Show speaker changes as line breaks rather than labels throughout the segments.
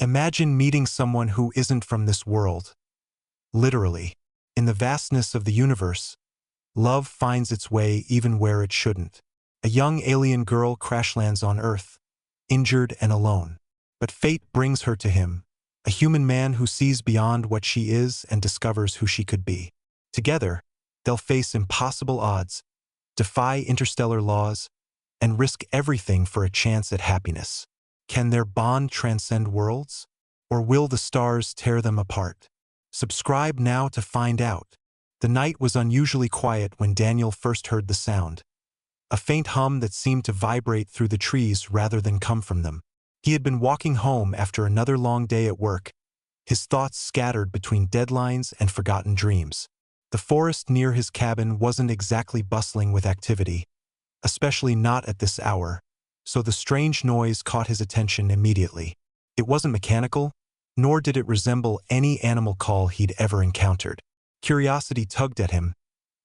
Imagine meeting someone who isn't from this world. Literally. In the vastness of the universe, love finds its way even where it shouldn't. A young alien girl crash-lands on Earth, injured and alone. But fate brings her to him, a human man who sees beyond what she is and discovers who she could be. Together, they'll face impossible odds, defy interstellar laws, and risk everything for a chance at happiness. Can their bond transcend worlds? Or will the stars tear them apart? Subscribe now to find out. The night was unusually quiet when Daniel first heard the sound. A faint hum that seemed to vibrate through the trees rather than come from them. He had been walking home after another long day at work, his thoughts scattered between deadlines and forgotten dreams. The forest near his cabin wasn't exactly bustling with activity, especially not at this hour, so the strange noise caught his attention immediately. It wasn't mechanical, nor did it resemble any animal call he'd ever encountered. Curiosity tugged at him,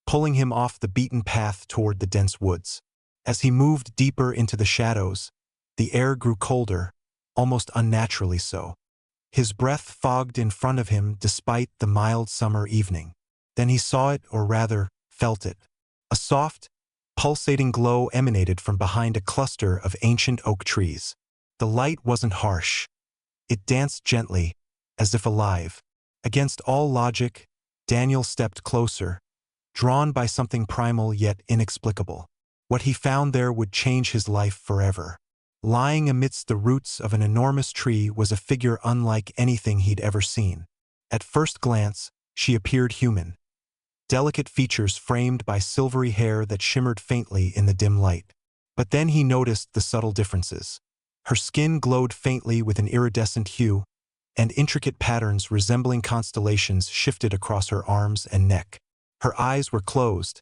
pulling him off the beaten path toward the dense woods. As he moved deeper into the shadows, the air grew colder, almost unnaturally so. His breath fogged in front of him despite the mild summer evening. Then he saw it, or rather, felt it. A soft, pulsating glow emanated from behind a cluster of ancient oak trees. The light wasn't harsh. It danced gently, as if alive. Against all logic, Daniel stepped closer, drawn by something primal yet inexplicable. What he found there would change his life forever. Lying amidst the roots of an enormous tree was a figure unlike anything he'd ever seen. At first glance, she appeared human. Delicate features framed by silvery hair that shimmered faintly in the dim light. But then he noticed the subtle differences. Her skin glowed faintly with an iridescent hue, and intricate patterns resembling constellations shifted across her arms and neck. Her eyes were closed,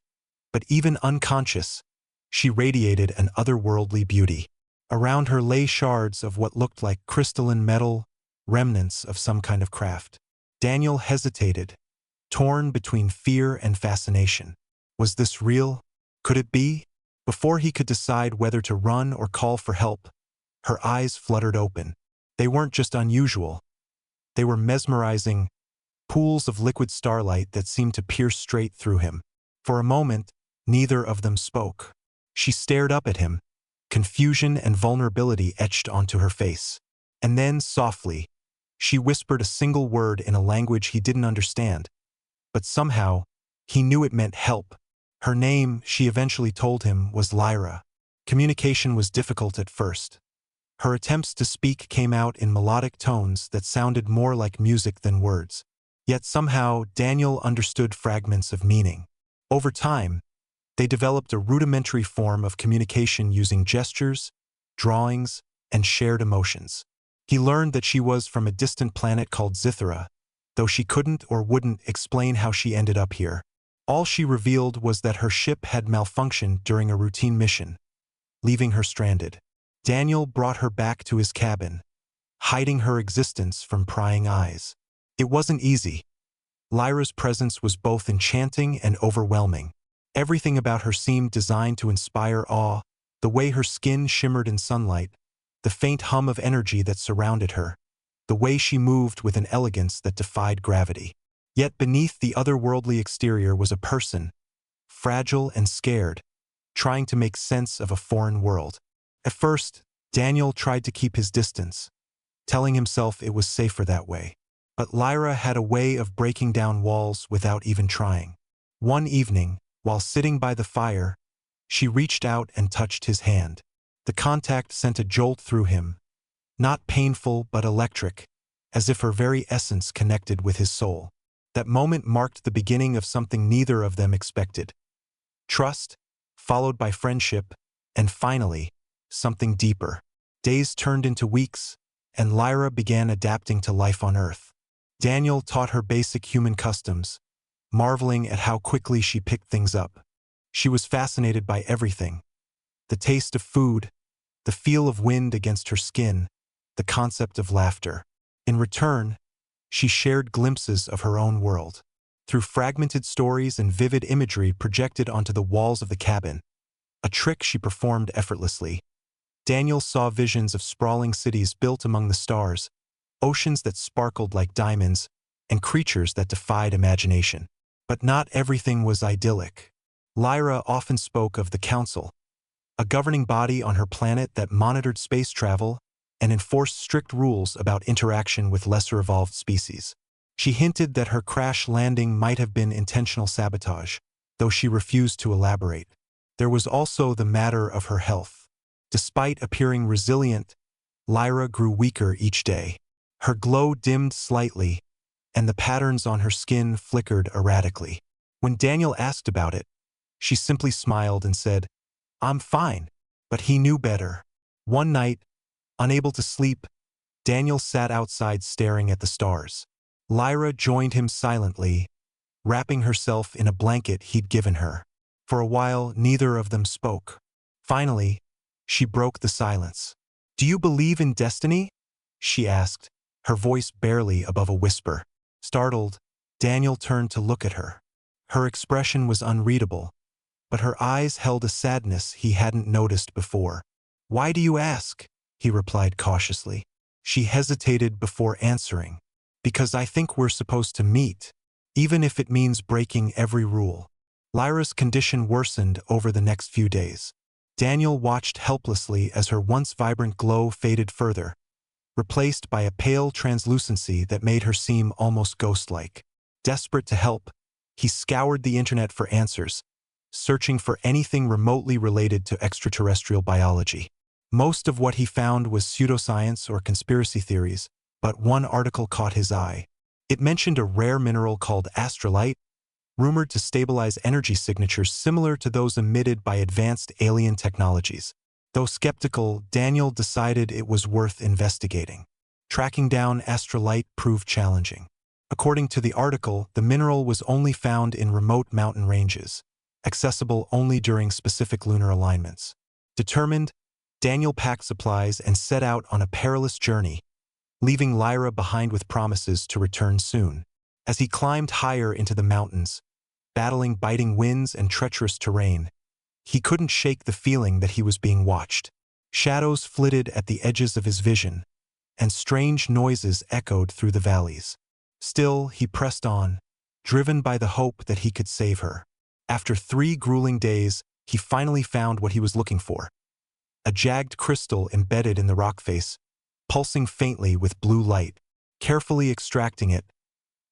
but even unconscious, she radiated an otherworldly beauty. Around her lay shards of what looked like crystalline metal, remnants of some kind of craft. Daniel hesitated, torn between fear and fascination. Was this real? Could it be? Before he could decide whether to run or call for help, her eyes fluttered open. They weren't just unusual. They were mesmerizing, pools of liquid starlight that seemed to pierce straight through him. For a moment, neither of them spoke. She stared up at him, confusion and vulnerability etched onto her face. And then, softly, she whispered a single word in a language he didn't understand. But somehow, he knew it meant help. Her name, she eventually told him, was Lyra. Communication was difficult at first. Her attempts to speak came out in melodic tones that sounded more like music than words. Yet somehow, Daniel understood fragments of meaning. Over time, they developed a rudimentary form of communication using gestures, drawings, and shared emotions. He learned that she was from a distant planet called Zithera, though she couldn't or wouldn't explain how she ended up here. All she revealed was that her ship had malfunctioned during a routine mission, leaving her stranded. Daniel brought her back to his cabin, hiding her existence from prying eyes. It wasn't easy. Lyra's presence was both enchanting and overwhelming. Everything about her seemed designed to inspire awe, the way her skin shimmered in sunlight, the faint hum of energy that surrounded her, the way she moved with an elegance that defied gravity. Yet beneath the otherworldly exterior was a person, fragile and scared, trying to make sense of a foreign world. At first, Daniel tried to keep his distance, telling himself it was safer that way. But Lyra had a way of breaking down walls without even trying. One evening, while sitting by the fire, she reached out and touched his hand. The contact sent a jolt through him, not painful but electric, as if her very essence connected with his soul. That moment marked the beginning of something neither of them expected. Trust, followed by friendship, and finally, something deeper. Days turned into weeks, and Lyra began adapting to life on Earth. Daniel taught her basic human customs, marveling at how quickly she picked things up. She was fascinated by everything: the taste of food, the feel of wind against her skin, the concept of laughter. In return, she shared glimpses of her own world. Through fragmented stories and vivid imagery projected onto the walls of the cabin, a trick she performed effortlessly. Daniel saw visions of sprawling cities built among the stars, oceans that sparkled like diamonds, and creatures that defied imagination. But not everything was idyllic. Lyra often spoke of the Council, a governing body on her planet that monitored space travel and enforced strict rules about interaction with lesser-evolved species. She hinted that her crash landing might have been intentional sabotage, though she refused to elaborate. There was also the matter of her health. Despite appearing resilient, Lyra grew weaker each day. Her glow dimmed slightly, and the patterns on her skin flickered erratically. When Daniel asked about it, she simply smiled and said, "I'm fine." But he knew better. One night, unable to sleep, Daniel sat outside staring at the stars. Lyra joined him silently, wrapping herself in a blanket he'd given her. For a while, neither of them spoke. Finally, she broke the silence. "Do you believe in destiny?" she asked, her voice barely above a whisper. Startled, Daniel turned to look at her. Her expression was unreadable, but her eyes held a sadness he hadn't noticed before. "Why do you ask?" he replied cautiously. She hesitated before answering. "Because I think we're supposed to meet, even if it means breaking every rule." Lyra's condition worsened over the next few days. Daniel watched helplessly as her once vibrant glow faded further, replaced by a pale translucency that made her seem almost ghost-like. Desperate to help, he scoured the internet for answers, searching for anything remotely related to extraterrestrial biology. Most of what he found was pseudoscience or conspiracy theories, but one article caught his eye. It mentioned a rare mineral called astrolite, rumored to stabilize energy signatures similar to those emitted by advanced alien technologies. Though skeptical, Daniel decided it was worth investigating. Tracking down astrolite proved challenging. According to the article, the mineral was only found in remote mountain ranges, accessible only during specific lunar alignments. Determined, Daniel packed supplies and set out on a perilous journey, leaving Lyra behind with promises to return soon. As he climbed higher into the mountains, battling biting winds and treacherous terrain, he couldn't shake the feeling that he was being watched. Shadows flitted at the edges of his vision, and strange noises echoed through the valleys. Still, he pressed on, driven by the hope that he could save her. After 3 grueling days, he finally found what he was looking for: a jagged crystal embedded in the rock face, pulsing faintly with blue light. Carefully extracting it,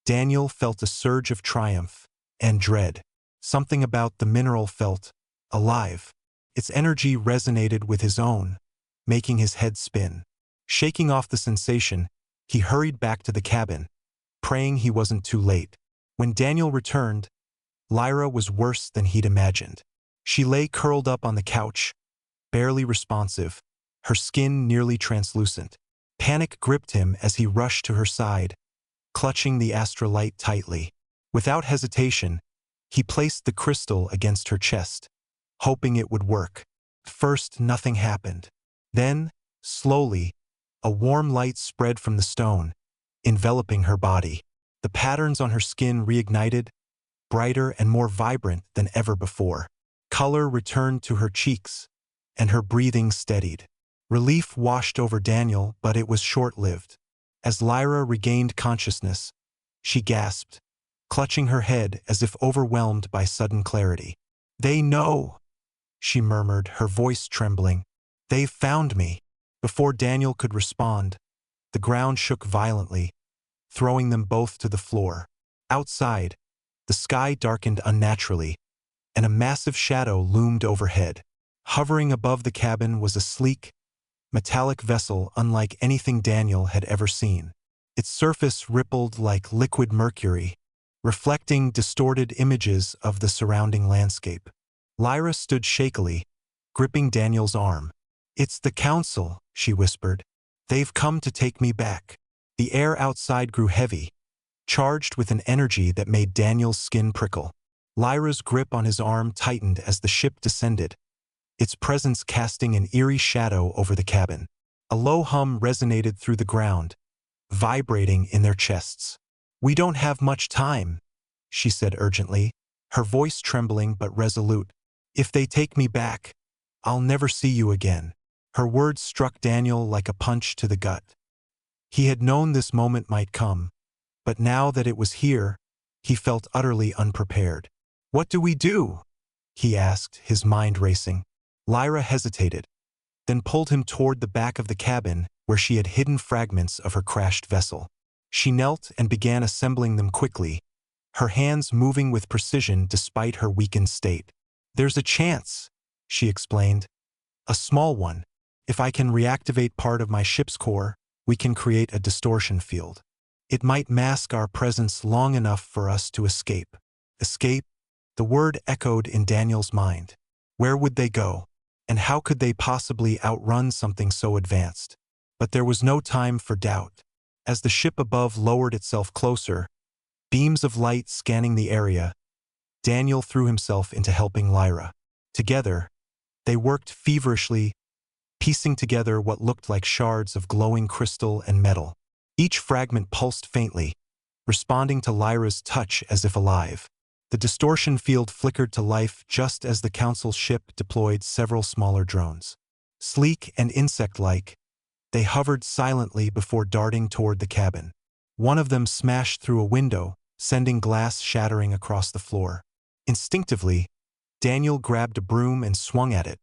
Daniel felt a surge of triumph and dread. Something about the mineral felt alive. Its energy resonated with his own, making his head spin. Shaking off the sensation, he hurried back to the cabin, praying he wasn't too late. When Daniel returned, Lyra was worse than he'd imagined. She lay curled up on the couch, barely responsive, her skin nearly translucent. Panic gripped him as he rushed to her side, clutching the astrolite tightly. Without hesitation, he placed the crystal against her chest, hoping it would work. First, nothing happened. Then, slowly, a warm light spread from the stone, enveloping her body. The patterns on her skin reignited, brighter and more vibrant than ever before. Color returned to her cheeks, and her breathing steadied. Relief washed over Daniel, but it was short-lived. As Lyra regained consciousness, she gasped, clutching her head as if overwhelmed by sudden clarity. "They know," she murmured, her voice trembling. "They've found me." Before Daniel could respond, the ground shook violently, throwing them both to the floor. Outside, the sky darkened unnaturally, and a massive shadow loomed overhead. Hovering above the cabin was a sleek, metallic vessel unlike anything Daniel had ever seen. Its surface rippled like liquid mercury, reflecting distorted images of the surrounding landscape. Lyra stood shakily, gripping Daniel's arm. "It's the Council," she whispered. "They've come to take me back." The air outside grew heavy, charged with an energy that made Daniel's skin prickle. Lyra's grip on his arm tightened as the ship descended, its presence casting an eerie shadow over the cabin. A low hum resonated through the ground, vibrating in their chests. "We don't have much time," she said urgently, her voice trembling but resolute. "If they take me back, I'll never see you again." Her words struck Daniel like a punch to the gut. He had known this moment might come, but now that it was here, he felt utterly unprepared. "What do we do?" he asked, his mind racing. Lyra hesitated, then pulled him toward the back of the cabin where she had hidden fragments of her crashed vessel. She knelt and began assembling them quickly, her hands moving with precision despite her weakened state. "There's a chance," she explained. "A small one. If I can reactivate part of my ship's core, we can create a distortion field. It might mask our presence long enough for us to escape." Escape? The word echoed in Daniel's mind. Where would they go? And how could they possibly outrun something so advanced? But there was no time for doubt. As the ship above lowered itself closer, beams of light scanning the area, Daniel threw himself into helping Lyra. Together, they worked feverishly, piecing together what looked like shards of glowing crystal and metal. Each fragment pulsed faintly, responding to Lyra's touch as if alive. The distortion field flickered to life just as the Council's ship deployed several smaller drones. Sleek and insect-like, they hovered silently before darting toward the cabin. One of them smashed through a window, sending glass shattering across the floor. Instinctively, Daniel grabbed a broom and swung at it,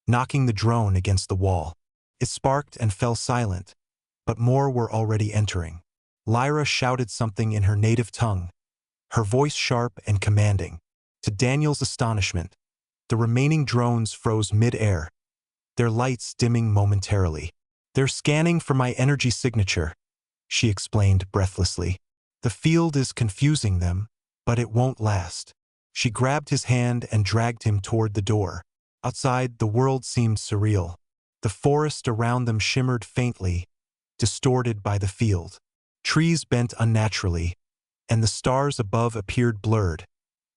knocking the drone against the wall. It sparked and fell silent, but more were already entering. Lyra shouted something in her native tongue, her voice sharp and commanding. To Daniel's astonishment, the remaining drones froze mid-air, their lights dimming momentarily. "They're scanning for my energy signature," she explained breathlessly. "The field is confusing them, but it won't last." She grabbed his hand and dragged him toward the door. Outside, the world seemed surreal. The forest around them shimmered faintly, distorted by the field. Trees bent unnaturally, and the stars above appeared blurred,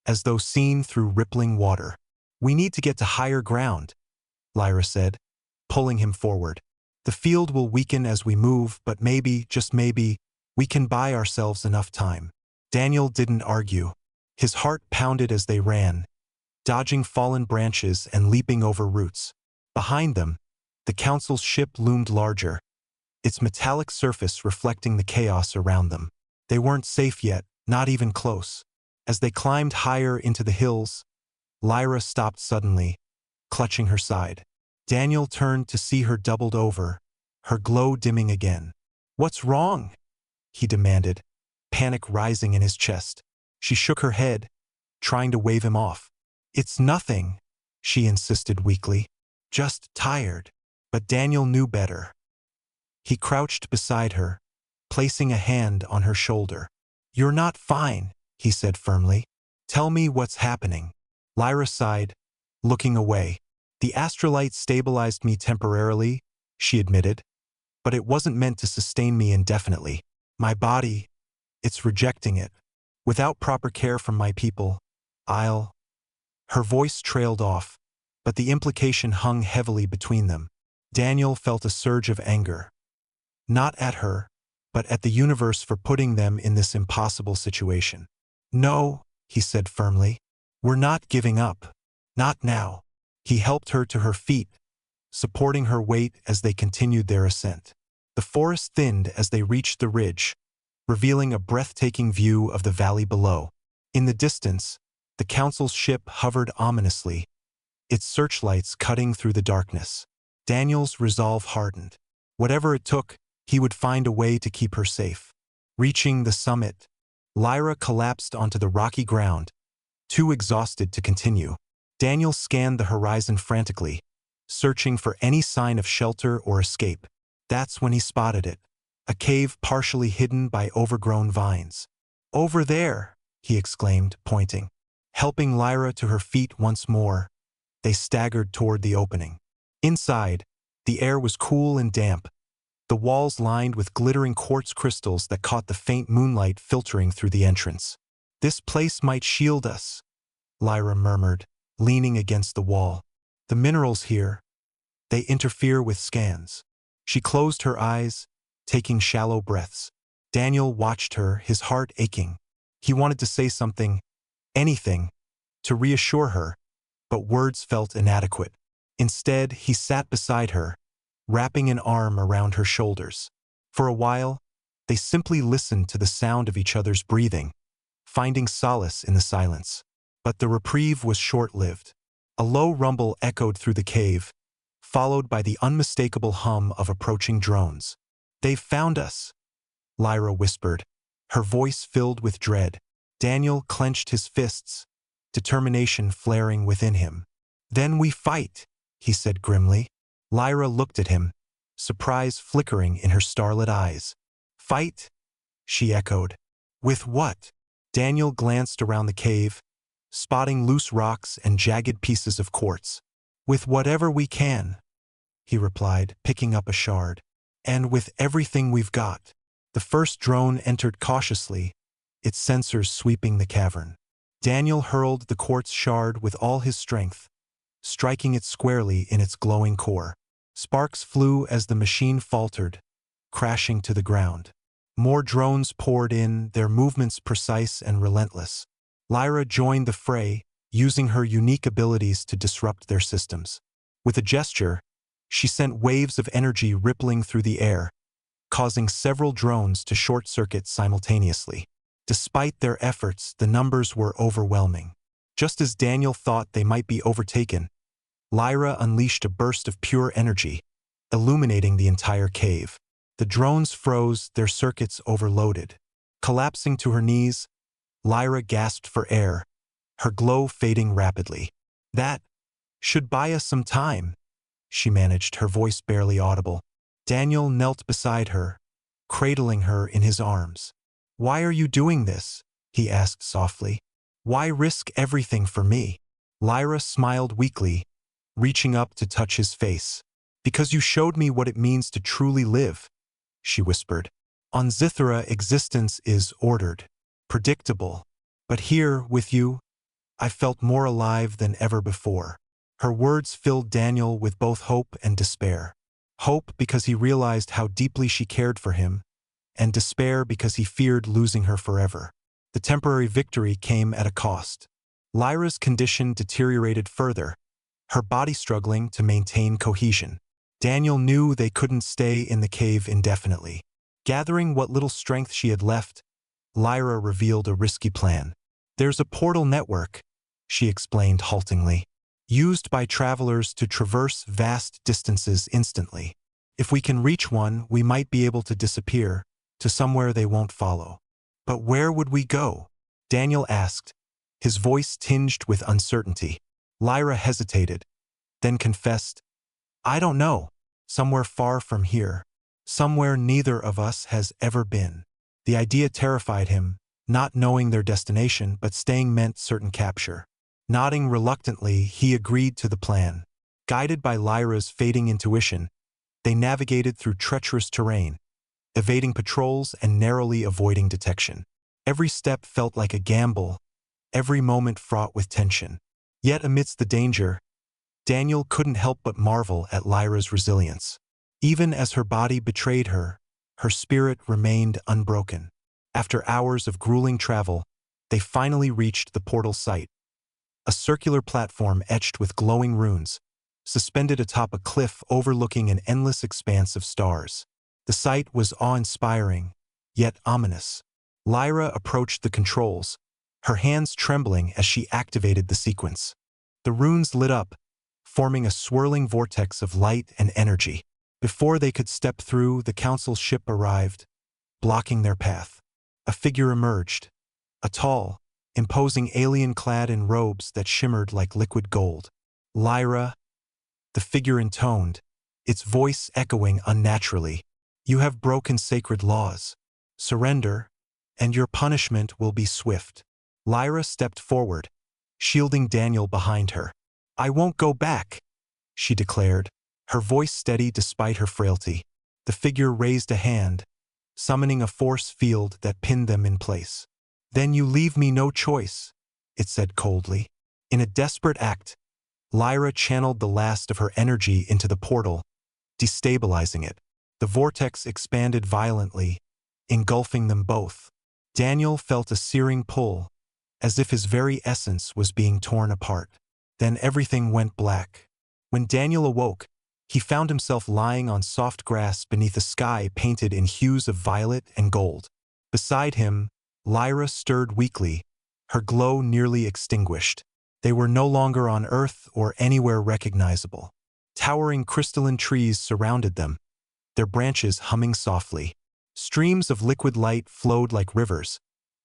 as though seen through rippling water. "We need to get to higher ground," Lyra said, pulling him forward. "The field will weaken as we move, but maybe, just maybe, we can buy ourselves enough time." Daniel didn't argue. His heart pounded as they ran, dodging fallen branches and leaping over roots. Behind them, the Council's ship loomed larger, its metallic surface reflecting the chaos around them. They weren't safe yet, not even close. As they climbed higher into the hills, Lyra stopped suddenly, clutching her side. Daniel turned to see her doubled over, her glow dimming again. "What's wrong?" he demanded, panic rising in his chest. She shook her head, trying to wave him off. "It's nothing," she insisted weakly. "Just tired." But Daniel knew better. He crouched beside her, placing a hand on her shoulder. "You're not fine," he said firmly. "Tell me what's happening." Lyra sighed, looking away. "The astrolight stabilized me temporarily," she admitted, "but it wasn't meant to sustain me indefinitely. My body, it's rejecting it. Without proper care from my people, I'll—" Her voice trailed off, but the implication hung heavily between them. Daniel felt a surge of anger. Not at her, but at the universe for putting them in this impossible situation. "No," he said firmly. "We're not giving up. Not now." He helped her to her feet, supporting her weight as they continued their ascent. The forest thinned as they reached the ridge, revealing a breathtaking view of the valley below. In the distance, the Council's ship hovered ominously, its searchlights cutting through the darkness. Daniel's resolve hardened. Whatever it took, he would find a way to keep her safe. Reaching the summit, Lyra collapsed onto the rocky ground, too exhausted to continue. Daniel scanned the horizon frantically, searching for any sign of shelter or escape. That's when he spotted it, a cave partially hidden by overgrown vines. "Over there," he exclaimed, pointing. Helping Lyra to her feet once more, they staggered toward the opening. Inside, the air was cool and damp, the walls lined with glittering quartz crystals that caught the faint moonlight filtering through the entrance. "This place might shield us," Lyra murmured, leaning against the wall. "The minerals here, they interfere with scans." She closed her eyes, taking shallow breaths. Daniel watched her, his heart aching. He wanted to say something, anything, to reassure her, but words felt inadequate. Instead, he sat beside her, wrapping an arm around her shoulders. For a while, they simply listened to the sound of each other's breathing, finding solace in the silence. But the reprieve was short-lived. A low rumble echoed through the cave, followed by the unmistakable hum of approaching drones. "They've found us," Lyra whispered, her voice filled with dread. Daniel clenched his fists, determination flaring within him. "Then we fight," he said grimly. Lyra looked at him, surprise flickering in her starlit eyes. "Fight?" she echoed. "With what?" Daniel glanced around the cave, spotting loose rocks and jagged pieces of quartz. "With whatever we can," he replied, picking up a shard. "And with everything we've got." The first drone entered cautiously, its sensors sweeping the cavern. Daniel hurled the quartz shard with all his strength, striking it squarely in its glowing core. Sparks flew as the machine faltered, crashing to the ground. More drones poured in, their movements precise and relentless. Lyra joined the fray, using her unique abilities to disrupt their systems. With a gesture, she sent waves of energy rippling through the air, causing several drones to short-circuit simultaneously. Despite their efforts, the numbers were overwhelming. Just as Daniel thought they might be overtaken, Lyra unleashed a burst of pure energy, illuminating the entire cave. The drones froze, their circuits overloaded. Collapsing to her knees, Lyra gasped for air, her glow fading rapidly. "That should buy us some time," she managed, her voice barely audible. Daniel knelt beside her, cradling her in his arms. "Why are you doing this?" he asked softly. "Why risk everything for me?" Lyra smiled weakly, reaching up to touch his face. "Because you showed me what it means to truly live," she whispered. "On Zithera, existence is ordered, predictable. But here, with you, I felt more alive than ever before." Her words filled Daniel with both hope and despair. Hope because he realized how deeply she cared for him, and despair because he feared losing her forever. The temporary victory came at a cost. Lyra's condition deteriorated further, her body struggling to maintain cohesion. Daniel knew they couldn't stay in the cave indefinitely. Gathering what little strength she had left, Lyra revealed a risky plan. "There's a portal network," she explained haltingly, "used by travelers to traverse vast distances instantly. If we can reach one, we might be able to disappear to somewhere they won't follow." "But where would we go?" Daniel asked, his voice tinged with uncertainty. Lyra hesitated, then confessed, "I don't know. Somewhere far from here. Somewhere neither of us has ever been." The idea terrified him, not knowing their destination but staying meant certain capture. Nodding reluctantly, he agreed to the plan. Guided by Lyra's fading intuition, they navigated through treacherous terrain, evading patrols and narrowly avoiding detection. Every step felt like a gamble, every moment fraught with tension. Yet amidst the danger, Daniel couldn't help but marvel at Lyra's resilience. Even as her body betrayed her, her spirit remained unbroken. After hours of grueling travel, they finally reached the portal site. A circular platform etched with glowing runes, suspended atop a cliff overlooking an endless expanse of stars. The sight was awe-inspiring, yet ominous. Lyra approached the controls, her hands trembling as she activated the sequence. The runes lit up, forming a swirling vortex of light and energy. Before they could step through, the council's ship arrived, blocking their path. A figure emerged, a tall, imposing alien clad in robes that shimmered like liquid gold. "Lyra," the figure intoned, its voice echoing unnaturally. "You have broken sacred laws. Surrender, and your punishment will be swift." Lyra stepped forward, shielding Daniel behind her. "I won't go back," she declared, her voice steady despite her frailty. The figure raised a hand, summoning a force field that pinned them in place. "Then you leave me no choice," it said coldly. In a desperate act, Lyra channeled the last of her energy into the portal, destabilizing it. The vortex expanded violently, engulfing them both. Daniel felt a searing pull, as if his very essence was being torn apart. Then everything went black. When Daniel awoke, He found himself lying on soft grass beneath a sky painted in hues of violet and gold. Beside him, Lyra stirred weakly, her glow nearly extinguished. They were no longer on Earth or anywhere recognizable. Towering crystalline trees surrounded them, their branches humming softly. Streams of liquid light flowed like rivers,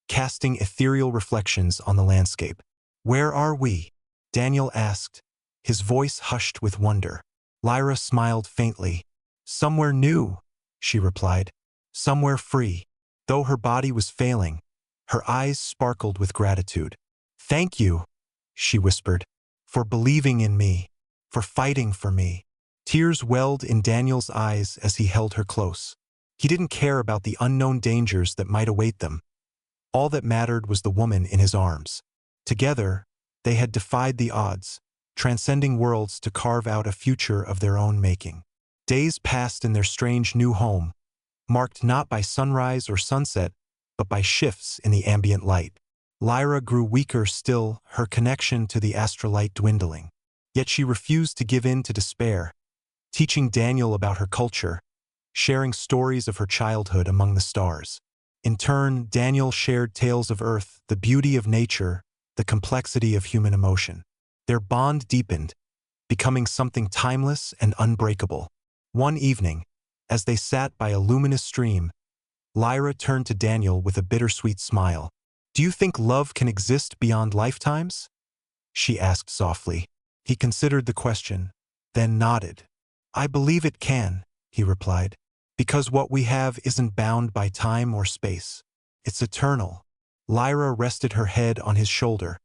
casting ethereal reflections on the landscape. "Where are we?" Daniel asked, his voice hushed with wonder. Lyra smiled faintly. "Somewhere new," she replied. "Somewhere free." Though her body was failing, her eyes sparkled with gratitude. "Thank you," she whispered, "for believing in me, for fighting for me." Tears welled in Daniel's eyes as he held her close. He didn't care about the unknown dangers that might await them. All that mattered was the woman in his arms. Together, they had defied the odds, transcending worlds to carve out a future of their own making. Days passed in their strange new home, marked not by sunrise or sunset, but by shifts in the ambient light. Lyra grew weaker still, her connection to the astrolight dwindling. Yet she refused to give in to despair, teaching Daniel about her culture, sharing stories of her childhood among the stars. In turn, Daniel shared tales of Earth, the beauty of nature, the complexity of human emotion. Their bond deepened, becoming something timeless and unbreakable. One evening, as they sat by a luminous stream, Lyra turned to Daniel with a bittersweet smile. "Do you think love can exist beyond lifetimes?" she asked softly. He considered the question, then nodded. "I believe it can," he replied, "because what we have isn't bound by time or space. It's eternal." Lyra rested her head on his shoulder,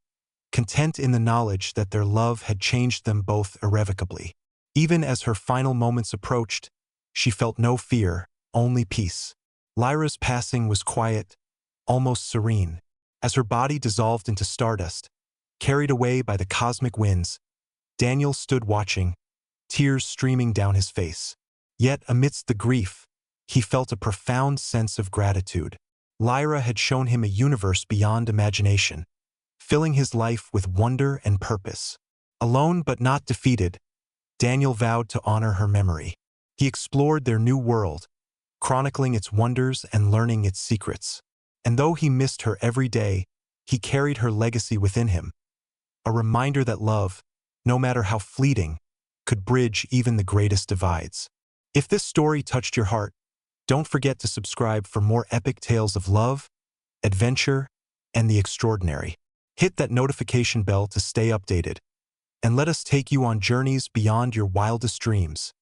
content in the knowledge that their love had changed them both irrevocably. Even as her final moments approached, she felt no fear, only peace. Lyra's passing was quiet, almost serene. As her body dissolved into stardust, carried away by the cosmic winds, Daniel stood watching, tears streaming down his face. Yet amidst the grief, he felt a profound sense of gratitude. Lyra had shown him a universe beyond imagination, filling his life with wonder and purpose. Alone but not defeated, Daniel vowed to honor her memory. He explored their new world, chronicling its wonders and learning its secrets. And though he missed her every day, he carried her legacy within him, a reminder that love, no matter how fleeting, could bridge even the greatest divides. If this story touched your heart, don't forget to subscribe for more epic tales of love, adventure, and the extraordinary. Hit that notification bell to stay updated, and let us take you on journeys beyond your wildest dreams.